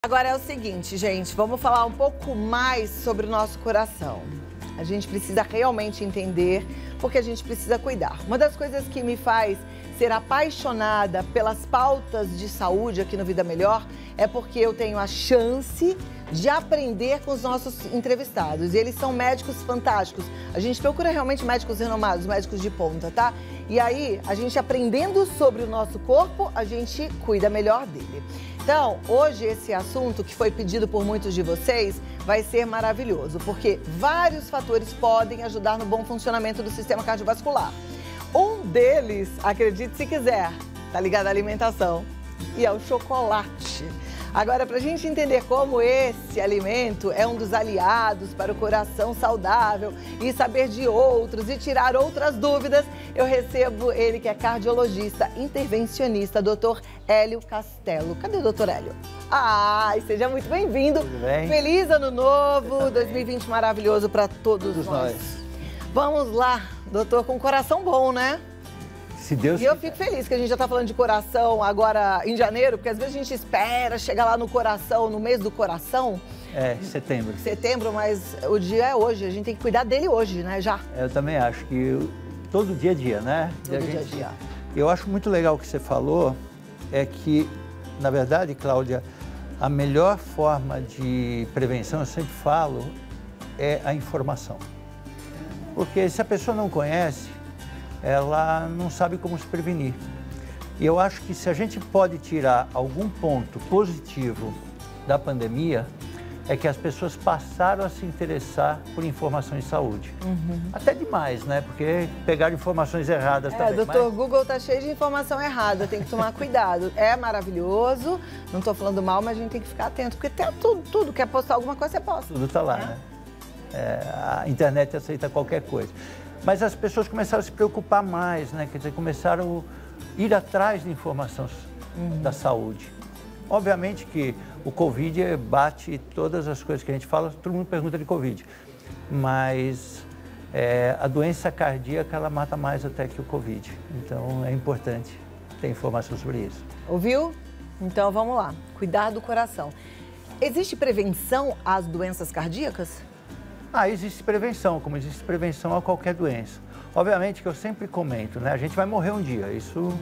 Agora é o seguinte, gente, vamos falar um pouco mais sobre o nosso coração. A gente precisa realmente entender, porque a gente precisa cuidar. Uma das coisas que me faz ser apaixonada pelas pautas de saúde aqui no Vida Melhor é porque eu tenho a chance de aprender com os nossos entrevistados. E eles são médicos fantásticos. A gente procura realmente médicos renomados, médicos de ponta, tá? E aí, a gente aprendendo sobre o nosso corpo, a gente cuida melhor dele. Então, hoje esse assunto que foi pedido por muitos de vocês vai ser maravilhoso, porque vários fatores podem ajudar no bom funcionamento do sistema cardiovascular. Um deles, acredite se quiser, tá ligado à alimentação, e é o chocolate. Agora, para a gente entender como esse alimento é um dos aliados para o coração saudável e saber de outros e tirar outras dúvidas, eu recebo ele que é cardiologista, intervencionista, Dr. Hélio Castelo. Cadê o Dr. Hélio? Ai, seja muito bem-vindo. Tudo bem? Feliz ano novo, 2020 maravilhoso para todos nós. Vamos lá, doutor, com coração bom, né? Se Deus E eu fico feliz que a gente já está falando de coração agora em janeiro, porque às vezes a gente espera chegar lá no coração, no mês do coração. É, setembro. Setembro, mas o dia é hoje, a gente tem que cuidar dele hoje, né, já. Eu também acho que todo dia a dia, né? Todo dia a dia. Eu acho muito legal o que você falou, é que, na verdade, Cláudia, a melhor forma de prevenção, eu sempre falo, é a informação. Porque se a pessoa não conhece, ela não sabe como se prevenir. E eu acho que se a gente pode tirar algum ponto positivo da pandemia, é que as pessoas passaram a se interessar por informações de saúde. Até demais, né? Porque pegaram informações erradas também. Doutor, Google tá cheio de informação errada, tem que tomar cuidado. É maravilhoso, não tô falando mal, mas a gente tem que ficar atento, porque tem tudo, quer postar alguma coisa, você posta. Tudo tá lá, né? A internet aceita qualquer coisa. Mas as pessoas começaram a se preocupar mais, né? Quer dizer, começaram a ir atrás de informação da saúde. Obviamente que o Covid bate todas as coisas que a gente fala, todo mundo pergunta de Covid. Mas a doença cardíaca, ela mata mais até que o Covid. Então, é importante ter informação sobre isso. Ouviu? Então, vamos lá. Cuidar do coração. Existe prevenção às doenças cardíacas? Existe prevenção, como existe prevenção a qualquer doença. Obviamente que eu sempre comento, né? A gente vai morrer um dia, isso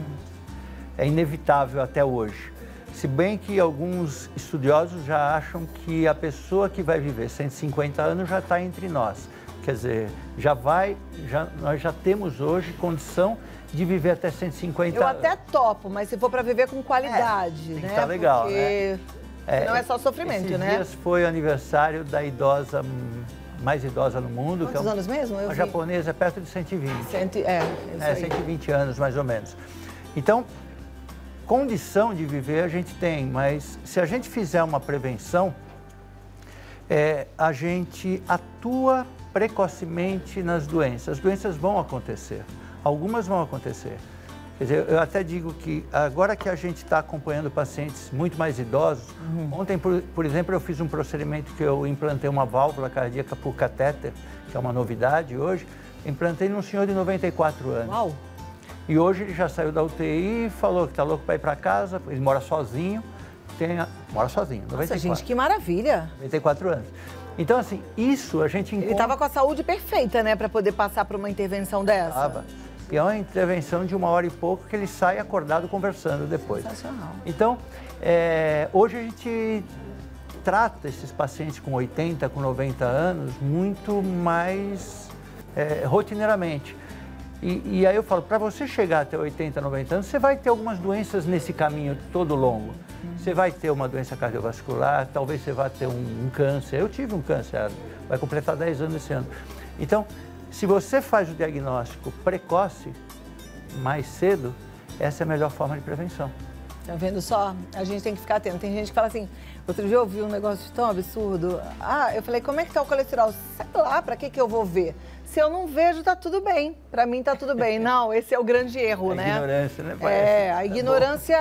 é inevitável até hoje. Se bem que alguns estudiosos já acham que a pessoa que vai viver 150 anos já está entre nós. Quer dizer, nós já temos hoje condição de viver até 150 anos. Eu até topo, mas se for para viver com qualidade, né? Tá legal, porque né? Não é só sofrimento, esses né? dias foi o aniversário da idosa mais idosa no mundo. Quantos anos mesmo? A japonesa é perto de 120. 120 anos, mais ou menos. Então, condição de viver a gente tem, mas se a gente fizer uma prevenção, a gente atua precocemente nas doenças. As doenças vão acontecer, algumas vão acontecer. Quer dizer, eu até digo que agora que a gente está acompanhando pacientes muito mais idosos, ontem, por exemplo, eu fiz um procedimento que eu implantei uma válvula cardíaca por catéter, que é uma novidade hoje, implantei num senhor de 94 anos. Uau! E hoje ele já saiu da UTI, falou que está louco para ir para casa, ele mora sozinho, mora sozinho, 94. Nossa, gente, que maravilha! 94 anos. Então, assim, isso a gente encontra... Ele estava com a saúde perfeita, né, para poder passar por uma intervenção dessa? Tava. E é uma intervenção de 1 hora e pouco que ele sai acordado conversando depois. Sensacional. Então, hoje a gente trata esses pacientes com 80, com 90 anos muito mais rotineiramente. E aí eu falo, para você chegar até 80, 90 anos, você vai ter algumas doenças nesse caminho todo longo. Você vai ter uma doença cardiovascular, talvez você vá ter um câncer. Eu tive um câncer, vai completar 10 anos esse ano. Então, se você faz o diagnóstico precoce, mais cedo, essa é a melhor forma de prevenção. Tá vendo só? A gente tem que ficar atento. Tem gente que fala assim, outro dia eu ouvi um negócio tão absurdo. Eu falei, como é que tá o colesterol? Sei lá, pra que eu vou ver? Se eu não vejo, tá tudo bem. Pra mim tá tudo bem. Não, esse é o grande erro, né? A ignorância, né? A ignorância,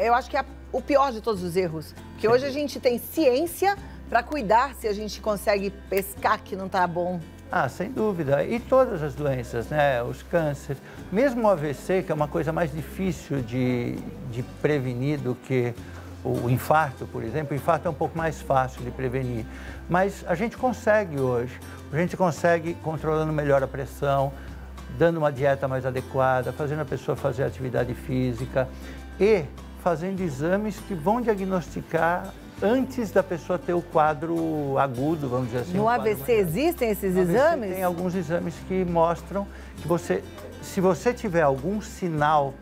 eu acho que é o pior de todos os erros. Porque hoje a gente tem ciência pra cuidar se a gente consegue pescar que não tá bom. Sem dúvida. E todas as doenças, né? Os cânceres, mesmo o AVC, que é uma coisa mais difícil de prevenir do que o infarto, por exemplo. O infarto é um pouco mais fácil de prevenir, mas a gente consegue hoje. A gente consegue controlando melhor a pressão, dando uma dieta mais adequada, fazendo a pessoa fazer atividade física e fazendo exames que vão diagnosticar antes da pessoa ter o quadro agudo, vamos dizer assim. No AVC existem esses exames? Tem alguns exames que mostram que se você tiver algum sinal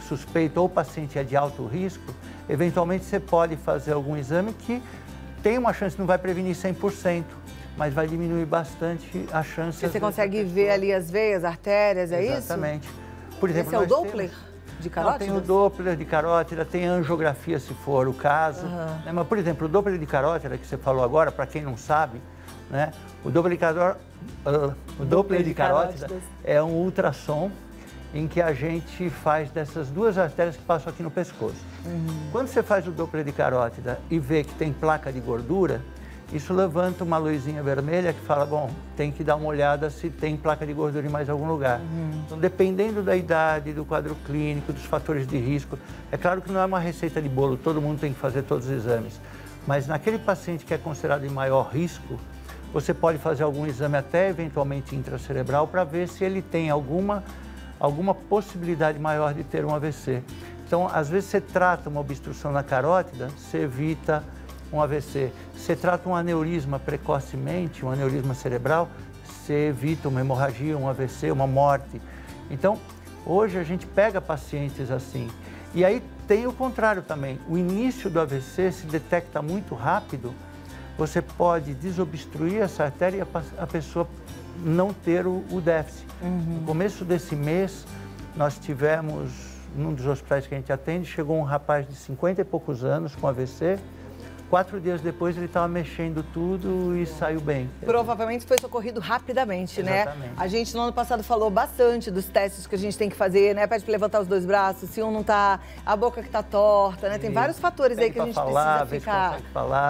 suspeito ou o paciente é de alto risco, eventualmente você pode fazer algum exame que tem uma chance, não vai prevenir 100%, mas vai diminuir bastante a chance. Você consegue ver ali as veias, artérias, é isso? Exatamente. Por exemplo, esse é o Doppler de carótida? Não, tem o Doppler de carótida, tem a angiografia, se for o caso. Né? Mas, por exemplo, o Doppler de carótida, que você falou agora, para quem não sabe, né? O Doppler de carótida é um ultrassom em que a gente faz dessas duas artérias que passam aqui no pescoço. Quando você faz o Doppler de carótida e vê que tem placa de gordura, isso levanta uma luzinha vermelha que fala, bom, tem que dar uma olhada se tem placa de gordura em mais algum lugar. Então, dependendo da idade, do quadro clínico, dos fatores de risco, é claro que não é uma receita de bolo, todo mundo tem que fazer todos os exames, mas naquele paciente que é considerado em maior risco, você pode fazer algum exame até eventualmente intracerebral para ver se ele tem alguma possibilidade maior de ter um AVC. Então, às vezes você trata uma obstrução na carótida, você evita um AVC. Você trata um aneurisma precocemente, um aneurisma cerebral, você evita uma hemorragia, um AVC, uma morte. Então, hoje a gente pega pacientes assim. E aí tem o contrário também. O início do AVC se detecta muito rápido, você pode desobstruir essa artéria e a pessoa não ter o déficit. No começo desse mês, nós tivemos, num dos hospitais que a gente atende, chegou um rapaz de 50 e poucos anos com AVC. 4 dias depois ele estava mexendo tudo e saiu bem. Provavelmente foi socorrido rapidamente, Exatamente. Né? A gente no ano passado falou bastante dos testes que a gente tem que fazer, né? Pede para levantar os 2 braços, se um não tá, a boca que tá torta, né? Tem vários fatores aí que a gente precisa ficar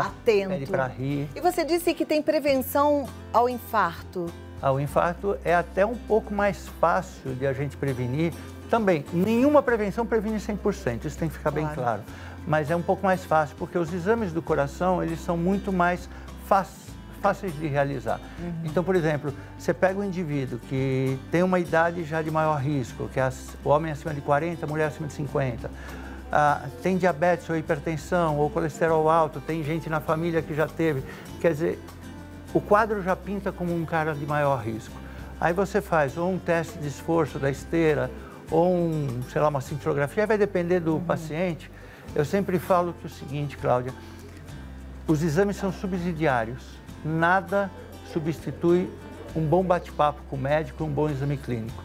atento. Pede para rir. E você disse que tem prevenção ao infarto. O infarto é até um pouco mais fácil de a gente prevenir. Também, nenhuma prevenção previne 100%, isso tem que ficar bem claro. Mas é um pouco mais fácil, porque os exames do coração, eles são muito mais fáceis de realizar. Então, por exemplo, você pega um indivíduo que tem uma idade já de maior risco, que é o homem acima de 40, a mulher acima de 50, tem diabetes ou hipertensão ou colesterol alto, tem gente na família que já teve, quer dizer, o quadro já pinta como um cara de maior risco. Aí você faz ou um teste de esforço da esteira, ou uma cintilografia, vai depender do paciente. Eu sempre falo que é o seguinte, Cláudia, os exames são subsidiários, nada substitui um bom bate-papo com o médico, um bom exame clínico.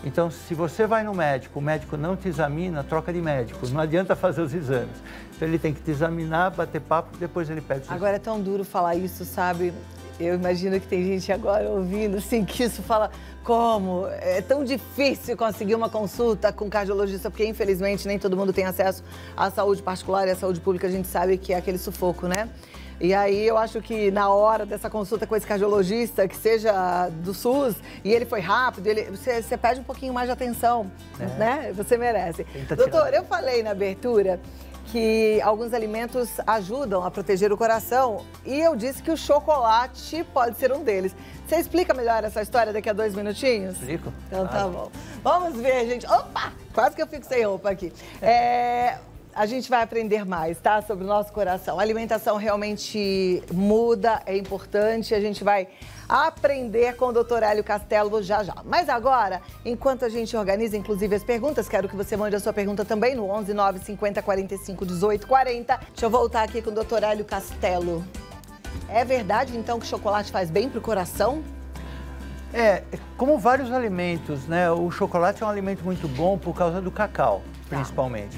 Então, se você vai no médico, o médico não te examina, troca de médico, não adianta fazer os exames. Então, ele tem que te examinar, bater papo, depois ele pede os exames. Agora é tão duro falar isso, sabe? Eu imagino que tem gente agora ouvindo, assim, que isso fala como é tão difícil conseguir uma consulta com cardiologista, porque infelizmente nem todo mundo tem acesso à saúde particular e à saúde pública, a gente sabe que é aquele sufoco, né? E aí eu acho que na hora dessa consulta com esse cardiologista, que seja do SUS, e ele foi rápido, você pede um pouquinho mais de atenção, né? Você merece. Doutor, eu falei na abertura que alguns alimentos ajudam a proteger o coração e eu disse que o chocolate pode ser um deles. Você explica melhor essa história daqui a 2 minutinhos? Explico. Então tá bom. Vamos ver, gente. Opa! Quase que eu fico sem roupa aqui. A gente vai aprender mais, tá? Sobre o nosso coração. A alimentação realmente muda, é importante. A gente vai aprender com o Dr. Hélio Castelo já já. Mas agora, enquanto a gente organiza, inclusive, as perguntas, quero que você mande a sua pergunta também no 11 9 50 45 18 40. Deixa eu voltar aqui com o Dr. Hélio Castelo. É verdade, então, que chocolate faz bem pro coração? Como vários alimentos, né? O chocolate é um alimento muito bom por causa do cacau, principalmente.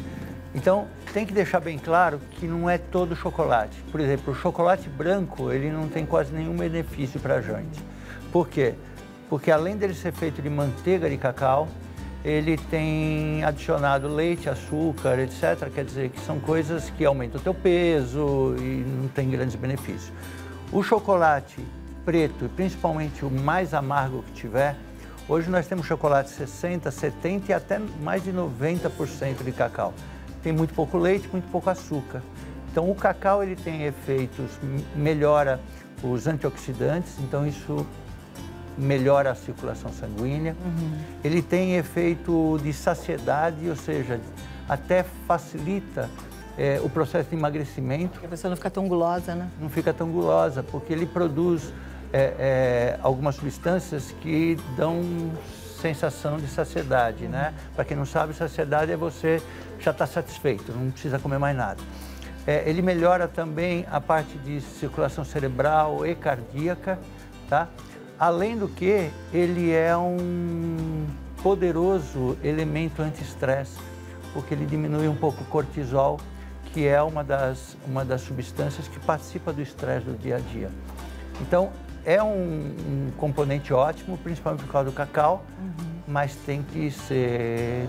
Então, tem que deixar bem claro que não é todo chocolate. Por exemplo, o chocolate branco, ele não tem quase nenhum benefício para a gente. Por quê? Porque além dele ser feito de manteiga de cacau, ele tem adicionado leite, açúcar, etc. Quer dizer, que são coisas que aumentam o teu peso e não tem grandes benefícios. O chocolate preto, e principalmente o mais amargo que tiver, hoje nós temos chocolate 60%, 70% e até mais de 90% de cacau. Tem muito pouco leite, muito pouco açúcar. Então, o cacau ele tem efeitos, melhora os antioxidantes, então isso melhora a circulação sanguínea. Ele tem efeito de saciedade, ou seja, até facilita o processo de emagrecimento. Porque a pessoa não fica tão gulosa, né? Não fica tão gulosa, porque ele produz algumas substâncias que dão sensação de saciedade, né? Para quem não sabe, saciedade é você já estar satisfeito, não precisa comer mais nada. Ele melhora também a parte de circulação cerebral e cardíaca, tá? Além do que, ele é um poderoso elemento anti-estresse, porque ele diminui um pouco o cortisol, que é uma das substâncias que participa do estresse do dia a dia. Então, é um componente ótimo, principalmente por causa do cacau, mas tem que ser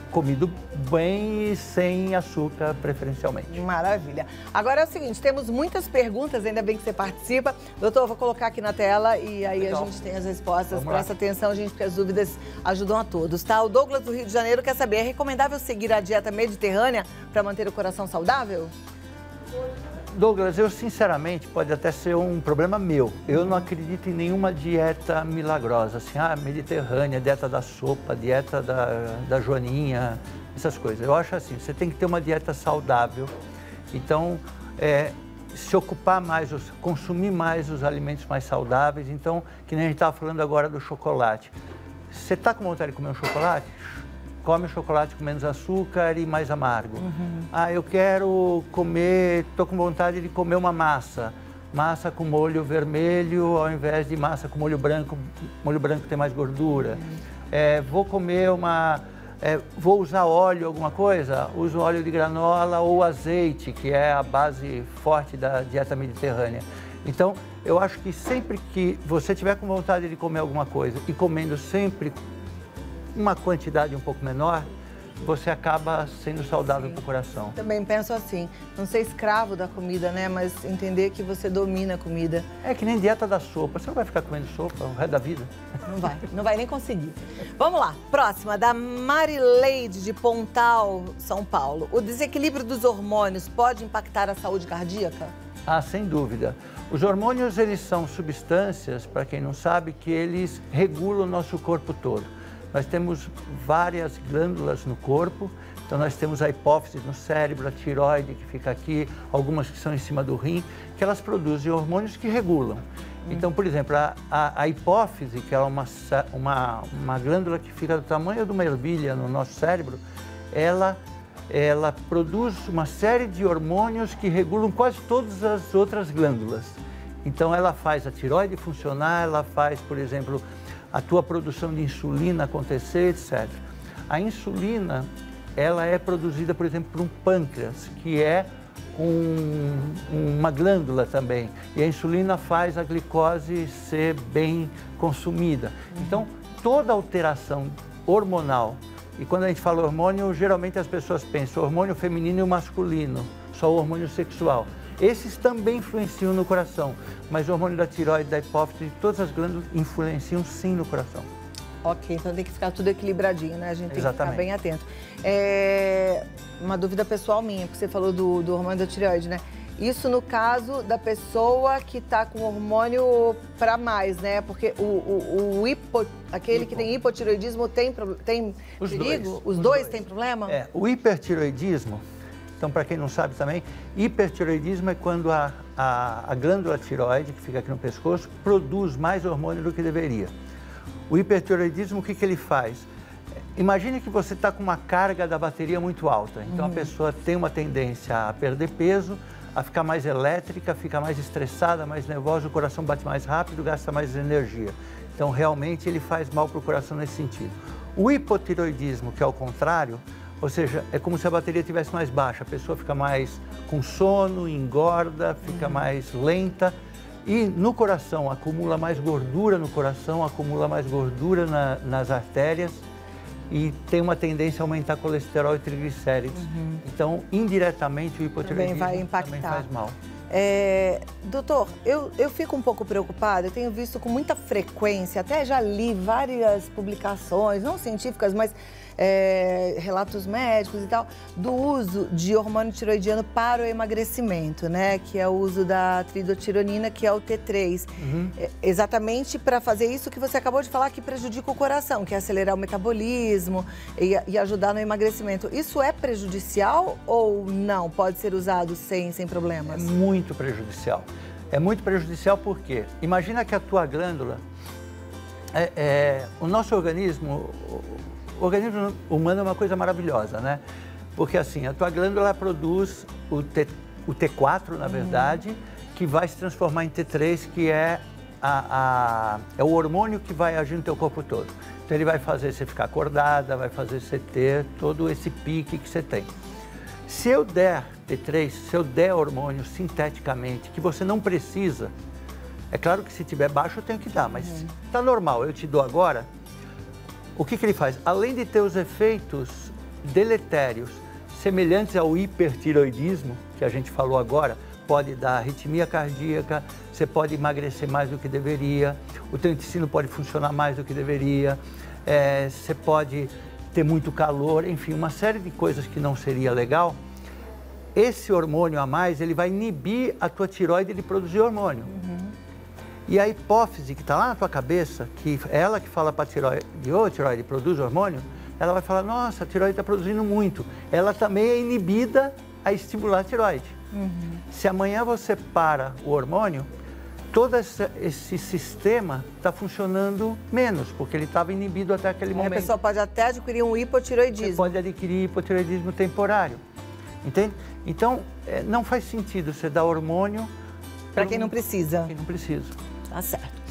comido bem e sem açúcar, preferencialmente. Maravilha. Agora é o seguinte, temos muitas perguntas, ainda bem que você participa. Doutor, eu vou colocar aqui na tela e aí a gente tem as respostas. Presta atenção, gente, porque as dúvidas ajudam a todos, tá? O Douglas do Rio de Janeiro quer saber, é recomendável seguir a dieta mediterrânea para manter o coração saudável? Douglas, eu sinceramente, pode até ser um problema meu. Eu não acredito em nenhuma dieta milagrosa, assim, mediterrânea, dieta da sopa, dieta da joaninha, essas coisas. Eu acho assim, você tem que ter uma dieta saudável. Então, se ocupar mais, consumir mais os alimentos mais saudáveis. Então, que nem a gente estava falando agora do chocolate. Você está com vontade de comer um chocolate? Come o chocolate com menos açúcar e mais amargo. Eu quero comer, estou com vontade de comer uma massa com molho vermelho ao invés de massa com molho branco tem mais gordura. Vou comer vou usar óleo, alguma coisa? Uso óleo de granola ou azeite, que é a base forte da dieta mediterrânea. Então, eu acho que sempre que você tiver com vontade de comer alguma coisa e comendo sempre uma quantidade um pouco menor, você acaba sendo saudável para o coração. Também penso assim, não ser escravo da comida, né? Mas entender que você domina a comida. É que nem dieta da sopa, você não vai ficar comendo sopa o resto da vida. Não vai nem conseguir. Vamos lá, próxima, da Marileide de Pontal, São Paulo. O desequilíbrio dos hormônios pode impactar a saúde cardíaca? Sem dúvida. Os hormônios, eles são substâncias, para quem não sabe, que eles regulam o nosso corpo todo. Nós temos várias glândulas no corpo, então nós temos a hipófise no cérebro, a tireoide que fica aqui, algumas que são em cima do rim, que elas produzem hormônios que regulam. Então, por exemplo, a hipófise, que é uma glândula que fica do tamanho de uma ervilha no nosso cérebro, ela produz uma série de hormônios que regulam quase todas as outras glândulas. Então, ela faz a tireoide funcionar, ela faz, por exemplo, a tua produção de insulina acontecer, etc. A insulina, ela é produzida, por exemplo, por um pâncreas, que é uma glândula também. E a insulina faz a glicose ser bem consumida. Então, toda alteração hormonal, e quando a gente fala hormônio, geralmente as pessoas pensam hormônio feminino e o masculino, só o hormônio sexual. Esses também influenciam no coração, mas o hormônio da tireoide, da hipófise, de todas as glândulas influenciam sim no coração. Ok, então tem que ficar tudo equilibradinho, né? A gente tem que ficar bem atento. Uma dúvida pessoal minha, porque você falou do hormônio da tireoide, né? Isso no caso da pessoa que está com hormônio para mais, né? Porque aquele que tem hipotireoidismo tem perigo? Os dois têm problema? O hipertireoidismo, então para quem não sabe também, hipertireoidismo é quando a glândula tireoide, que fica aqui no pescoço, produz mais hormônio do que deveria. O hipertireoidismo, o que ele faz? Imagine que você está com uma carga da bateria muito alta. Então, a pessoa tem uma tendência a perder peso, a ficar mais elétrica, fica mais estressada, mais nervosa, o coração bate mais rápido, gasta mais energia. Então, realmente, ele faz mal para o coração nesse sentido. O hipotireoidismo, que é o contrário, ou seja, é como se a bateria estivesse mais baixa, a pessoa fica mais com sono, engorda, fica mais lenta. E no coração, acumula mais gordura no coração, acumula mais gordura nas artérias e tem uma tendência a aumentar colesterol e triglicéridos. Então, indiretamente, o hipotireoidismo também faz mal. Doutor, eu fico um pouco preocupada, eu tenho visto com muita frequência, até já li várias publicações, não científicas, mas relatos médicos e tal, do uso de hormônio tiroidiano para o emagrecimento, né? Que é o uso da tridotironina, que é o T3. Exatamente para fazer isso que você acabou de falar, que prejudica o coração, que é acelerar o metabolismo e ajudar no emagrecimento. Isso é prejudicial ou não? Pode ser usado sem problemas? É muito prejudicial. É muito prejudicial porque imagina que a tua glândula, o nosso organismo, o organismo humano é uma coisa maravilhosa, né? Porque assim, a tua glândula produz o T4, na verdade, que vai se transformar em T3, que é o hormônio que vai agir no teu corpo todo. Então ele vai fazer você ficar acordada, vai fazer você ter todo esse pique que você tem. Se eu der T3, se eu der hormônio sinteticamente, que você não precisa, é claro que se tiver baixo eu tenho que dar, mas está normal, eu te dou agora, o que ele faz? Além de ter os efeitos deletérios semelhantes ao hipertiroidismo, que a gente falou agora, pode dar arritmia cardíaca, você pode emagrecer mais do que deveria, o teu intestino pode funcionar mais do que deveria, você pode ter muito calor, enfim, uma série de coisas que não seria legal. Esse hormônio a mais, ele vai inibir a tua tireoide de produzir hormônio. E a hipófise que está lá na tua cabeça, que é ela que fala para a tireoide, tireoide, produz hormônio, ela vai falar, nossa, a tireoide está produzindo muito. Ela também é inibida a estimular a tireoide. Se amanhã você para o hormônio, todo esse sistema está funcionando menos, porque ele estava inibido até aquele momento. A pessoa pode até adquirir um hipotireoidismo. Você pode adquirir hipotireoidismo temporário, entende? Então, não faz sentido você dar hormônio... Para quem não precisa. Para quem não precisa. Tá certo.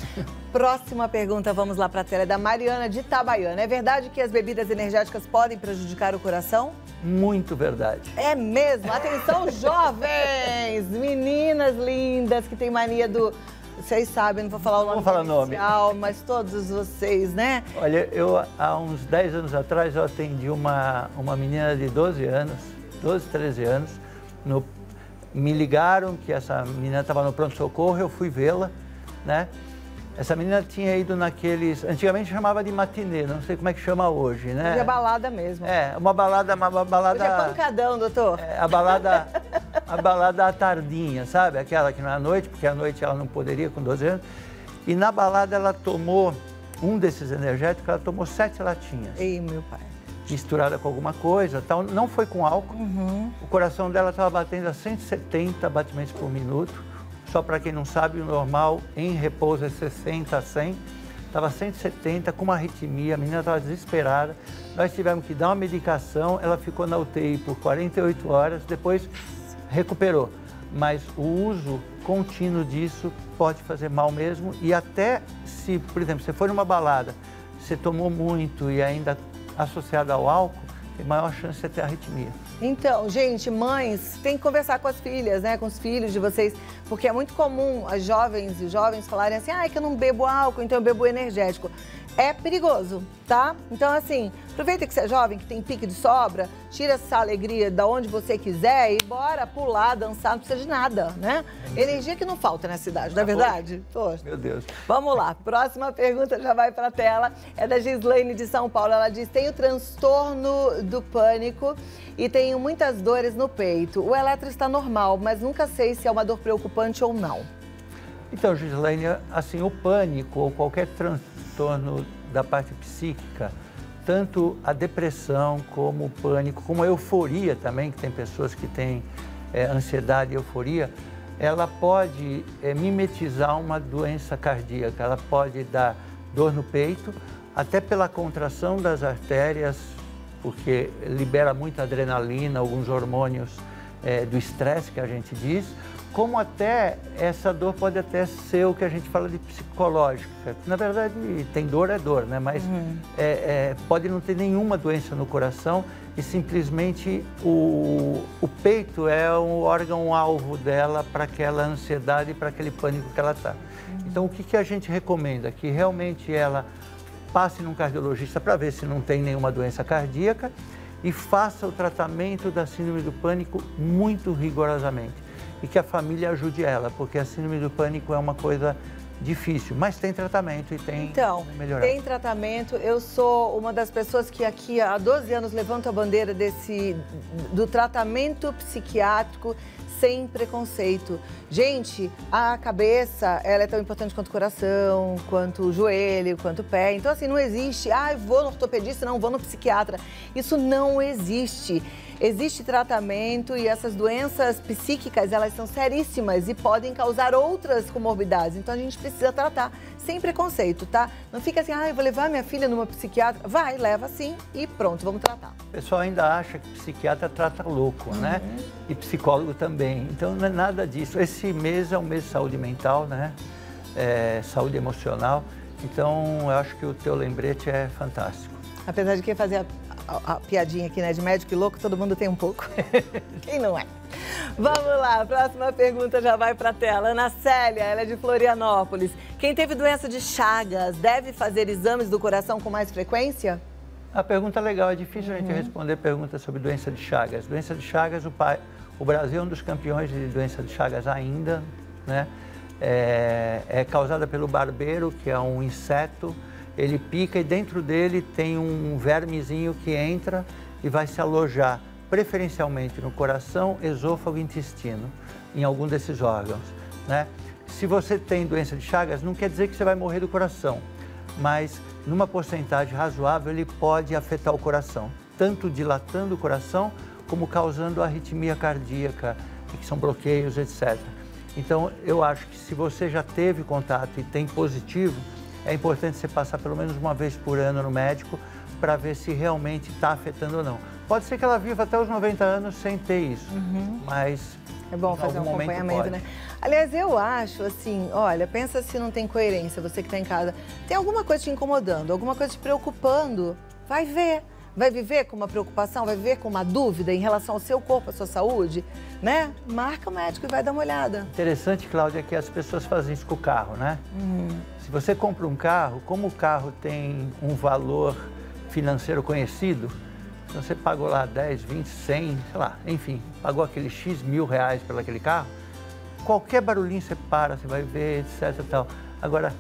Próxima pergunta, vamos lá para a tela, é da Mariana de Itabaiana. É verdade que as bebidas energéticas podem prejudicar o coração? Muito verdade. É mesmo? Atenção, jovens! Meninas lindas que têm mania do... Vocês sabem, não vou falar o nome. Não vou falar inicial, mas todos vocês, né? Olha, há uns 10 anos atrás, eu atendi uma menina de 12 anos, 12, 13 anos. Me ligaram que essa menina estava no pronto-socorro, eu fui vê-la, né? Essa menina tinha ido naqueles... Antigamente chamava de matinê, não sei como é que chama hoje, né? Hoje é balada mesmo. Uma balada... Hoje é pancadão, doutor. A balada à tardinha, sabe? Aquela que não é à noite, porque à noite ela não poderia com 12 anos. E na balada ela tomou, um desses energéticos, ela tomou 7 latinhas. Ei, meu pai. Misturada com alguma coisa, tal. Não foi com álcool. O coração dela estava batendo a 170 batimentos por minuto. Só para quem não sabe, o normal em repouso é 60 a 100. Estava 170, com uma arritmia, a menina estava desesperada. Nós tivemos que dar uma medicação, ela ficou na UTI por 48 horas, depois recuperou. Mas o uso contínuo disso pode fazer mal mesmo. E até se, por exemplo, você for numa balada, você tomou muito e ainda associado ao álcool, tem maior chance de você ter arritmia. Então, gente, mães, tem que conversar com as filhas, né, com os filhos de vocês, porque é muito comum as jovens e os jovens falarem assim, que eu não bebo álcool, então eu bebo energético. É perigoso, tá? Então, assim, aproveita que você é jovem, que tem pique de sobra, tira essa alegria de onde você quiser e bora pular, dançar, não precisa de nada, né? Energia que não falta nessa cidade, não é verdade? Poxa. Meu Deus. Vamos lá, próxima pergunta já vai para a tela, é da Gislaine de São Paulo. Ela diz, tenho transtorno do pânico e tenho muitas dores no peito. O eletro está normal, mas nunca sei se é uma dor preocupante ou não. Então, Gislaine, assim, o pânico ou qualquer transtorno da parte psíquica, tanto a depressão como o pânico, como a euforia também, que tem pessoas que têm ansiedade e euforia, ela pode mimetizar uma doença cardíaca, ela pode dar dor no peito, até pela contração das artérias, porque libera muita adrenalina, alguns hormônios do estresse que a gente diz, como até essa dor pode até ser o que a gente fala de psicológica. Na verdade, tem dor, é dor, né? Mas pode não ter nenhuma doença no coração e simplesmente o peito é um órgão-alvo dela para aquela ansiedade e para aquele pânico que ela está. Então, o que a gente recomenda? Que realmente ela passe num cardiologista para ver se não tem nenhuma doença cardíaca e faça o tratamento da síndrome do pânico muito rigorosamente. E que a família ajude ela, porque a síndrome do pânico é uma coisa difícil, mas tem tratamento e tem então, melhorar. Tem tratamento. Eu sou uma das pessoas que aqui há 12 anos levanto a bandeira do tratamento psiquiátrico sem preconceito. Gente, a cabeça, ela é tão importante quanto o coração, quanto o joelho, quanto o pé. Então, assim, não existe, vou no ortopedista, não, vou no psiquiatra. Isso não existe. Existe tratamento e essas doenças psíquicas, elas são seríssimas e podem causar outras comorbidades. Então, a gente precisa tratar sem preconceito, tá? Não fica assim, eu vou levar minha filha numa psiquiatra. Vai, leva sim e pronto, vamos tratar. O pessoal ainda acha que psiquiatra trata louco, né? E psicólogo também. Então, não é nada disso. Esse mês é um mês de saúde mental, né? Saúde emocional. Então, eu acho que o teu lembrete é fantástico. Apesar de quem fazer a piadinha aqui, né, de médico e louco, todo mundo tem um pouco. Quem não é? Vamos lá, a próxima pergunta já vai para a tela. Ana Célia, ela é de Florianópolis. Quem teve doença de Chagas deve fazer exames do coração com mais frequência? A pergunta é legal, é difícil a gente responder perguntas sobre doença de Chagas. Doença de Chagas, o Brasil é um dos campeões de doença de Chagas ainda, né? É causada pelo barbeiro, que é um inseto. Ele pica e dentro dele tem um vermezinho que entra e vai se alojar, preferencialmente no coração, esôfago e intestino, em algum desses órgãos, né? Se você tem doença de Chagas, não quer dizer que você vai morrer do coração, mas numa porcentagem razoável ele pode afetar o coração, tanto dilatando o coração como causando arritmia cardíaca, que são bloqueios, etc. Então, eu acho que se você já teve contato e tem positivo, é importante você passar pelo menos uma vez por ano no médico para ver se realmente está afetando ou não. Pode ser que ela viva até os 90 anos sem ter isso, mas é bom fazer um acompanhamento, né? Aliás, eu acho assim, olha, pensa se não tem coerência, você que está em casa. Tem alguma coisa te incomodando, alguma coisa te preocupando, vai ver. Vai viver com uma preocupação, vai viver com uma dúvida em relação ao seu corpo, à sua saúde, né? Marca o médico e vai dar uma olhada. Interessante, Cláudia, que as pessoas fazem isso com o carro, né? Se você compra um carro, como o carro tem um valor financeiro conhecido, então você pagou lá 10, 20, 100, sei lá, enfim, pagou aquele X mil reais pelo aquele carro, qualquer barulhinho você para, você vai ver, etc. Tal. Agora,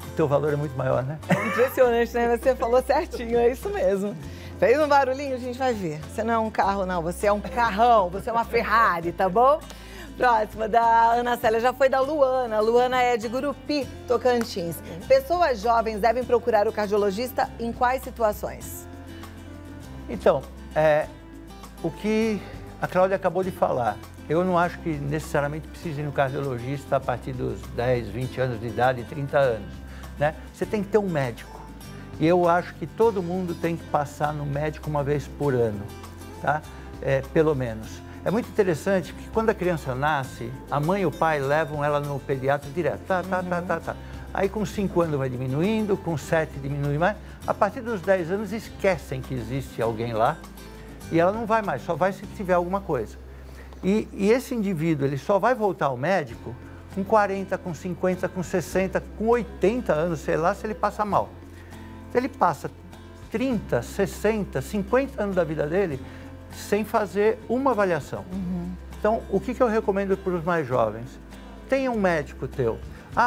o teu valor é muito maior, né? Impressionante, né? Você falou certinho, é isso mesmo. Fez um barulhinho, a gente vai ver. Você não é um carro, não. Você é um carrão, você é uma Ferrari, tá bom? Próxima, da Ana Célia, já foi da Luana. A Luana é de Gurupi, Tocantins. Pessoas jovens devem procurar o cardiologista em quais situações? Então, o que a Cláudia acabou de falar, eu não acho que necessariamente precise ir no cardiologista a partir dos 10, 20 anos de idade, 30 anos, né? Você tem que ter um médico. E eu acho que todo mundo tem que passar no médico uma vez por ano, tá? Pelo menos. É muito interessante que quando a criança nasce, a mãe e o pai levam ela no pediatra direto. Tá. Aí com 5 anos vai diminuindo, com 7 diminui mais. A partir dos 10 anos esquecem que existe alguém lá e ela não vai mais, só vai se tiver alguma coisa. E esse indivíduo, ele só vai voltar ao médico com 40, com 50, com 60, com 80 anos, sei lá, se ele passa mal. Ele passa 30, 60, 50 anos da vida dele sem fazer uma avaliação. Então, o que eu recomendo para os mais jovens? Tenha um médico teu.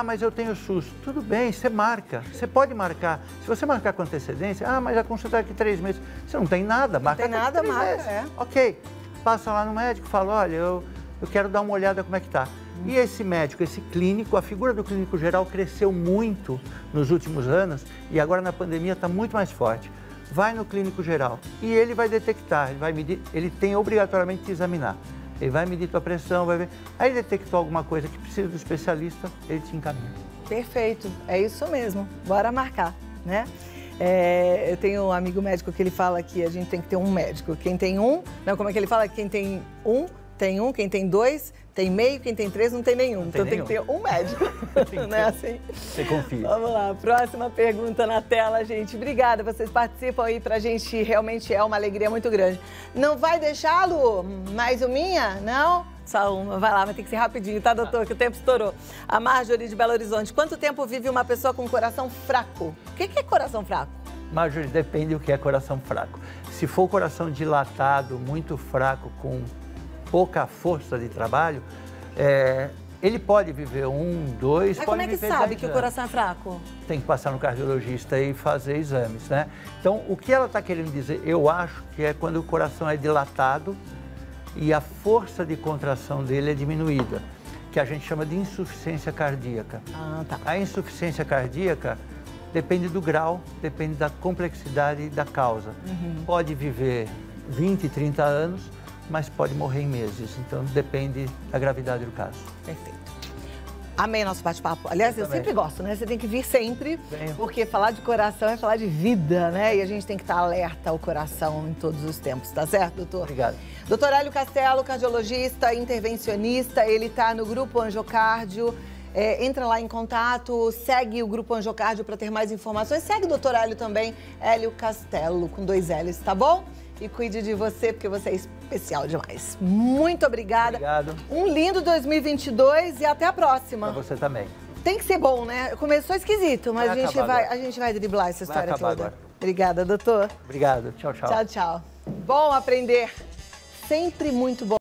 Mas eu tenho SUS. Tudo bem, você marca. Você pode marcar. Se você marcar com antecedência, mas a consulta é daqui 3 meses. Você não tem nada, marca. Não tem nada, marca, Ok. Passa lá no médico, fala, olha, eu quero dar uma olhada como é que tá. E esse médico, esse clínico, a figura do clínico geral cresceu muito nos últimos anos e agora na pandemia está muito mais forte. Vai no clínico geral e ele vai detectar, ele vai medir, ele tem obrigatoriamente que examinar. Ele vai medir tua pressão, vai ver. Aí ele detectou alguma coisa que precisa do especialista, ele te encaminha. Perfeito, é isso mesmo. Bora marcar, né? Eu tenho um amigo médico que ele fala que a gente tem que ter um médico. Quem tem um, não, como é que ele fala? Quem tem um, quem tem 2, tem meio, quem tem 3 não tem nenhum. Então tem que ter um médico, não é assim? Você confia. Vamos lá, próxima pergunta na tela, gente. Obrigada, vocês participam aí, pra gente realmente é uma alegria muito grande. Não vai deixar, Lu? Mais uma? Não? Só uma, vai lá, vai ter que ser rapidinho, tá, doutor? Que o tempo estourou. A Marjorie de Belo Horizonte, quanto tempo vive uma pessoa com coração fraco? O que é coração fraco? Marjorie, depende do que é coração fraco. Se for coração dilatado, muito fraco, com pouca força de trabalho, Ele pode viver 1, 2, Mas pode como é que viver sabe 10 que o anos. coração é fraco? Tem que passar no cardiologista e fazer exames, né? Então, o que ela está querendo dizer, eu acho que é quando o coração é dilatado e a força de contração dele é diminuída, que a gente chama de insuficiência cardíaca. Ah, tá. A insuficiência cardíaca depende do grau, depende da complexidade da causa. Pode viver 20, 30 anos, mas pode morrer em meses. Então, depende da gravidade do caso. Perfeito. Amei nosso bate-papo. Aliás, eu sempre gosto, né? Você tem que vir sempre, porque falar de coração é falar de vida, né? E a gente tem que estar alerta ao coração em todos os tempos, tá certo, doutor? Obrigado. Doutor Hélio Castelo, cardiologista, intervencionista, ele está no Grupo Angiocárdio. Entra lá em contato, segue o Grupo Angiocárdio para ter mais informações. Segue o doutor Hélio também, Hélio Castelo, com 2 L's, tá bom? E cuide de você, porque você é especial demais. Muito obrigada. Obrigado. Um lindo 2022 e até a próxima. Para você também. Tem que ser bom, né? Começou esquisito, mas a gente vai driblar essa história toda. Agora. Obrigada, doutor. Obrigado. Tchau, tchau. Tchau, tchau. Bom aprender. Sempre muito bom.